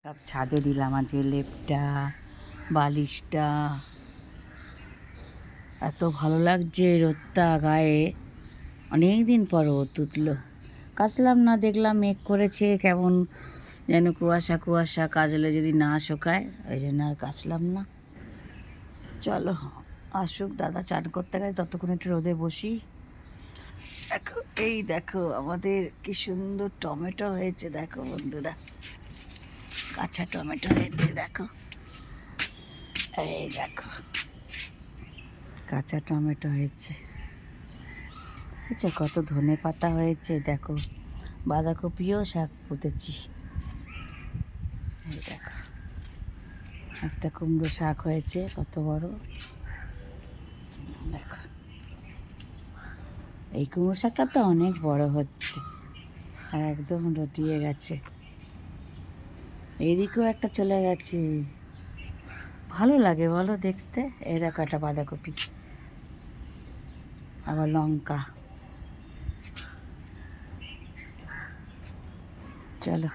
সব ছাদে দিলাম, আজকে লেপটা বালিশটা। এত ভালো লাগছে রোদটা গায়ে, অনেক দিন পর রোদ উঠলো। কাচলাম না, দেখলাম মেঘ করেছে কেমন যেন কুয়াশা কুয়াশা, কাজলে যদি না শোকায় ওই জন্য আর কাচলাম না। চলো আসুক দাদা, চান করতে গেছে, ততক্ষণ একটু রোদে বসি। দেখো এই দেখো আমাদের কি সুন্দর টমেটো হয়েছে, দেখো বন্ধুরা, কাঁচা টমেটো হয়েছে দেখো, এই দেখো কাঁচা টমেটো হয়েছে, দেখেছো কত ধনে পাতা হয়েছে, দেখো বাঁধাকপিও শাক পুঁতেছি, এই দেখো একটা কুমড়ো শাক হয়েছে কত বড়, দেখো এই কুমড়ো শাকটা তো অনেক বড় হচ্ছে আর একদম রটিয়ে গেছে। এদিকেও একটা চলে গেছে, ভালো লাগে বলো দেখতে। এই দেখো একটা বাঁধাকপি, আবার লঙ্কা। চলো।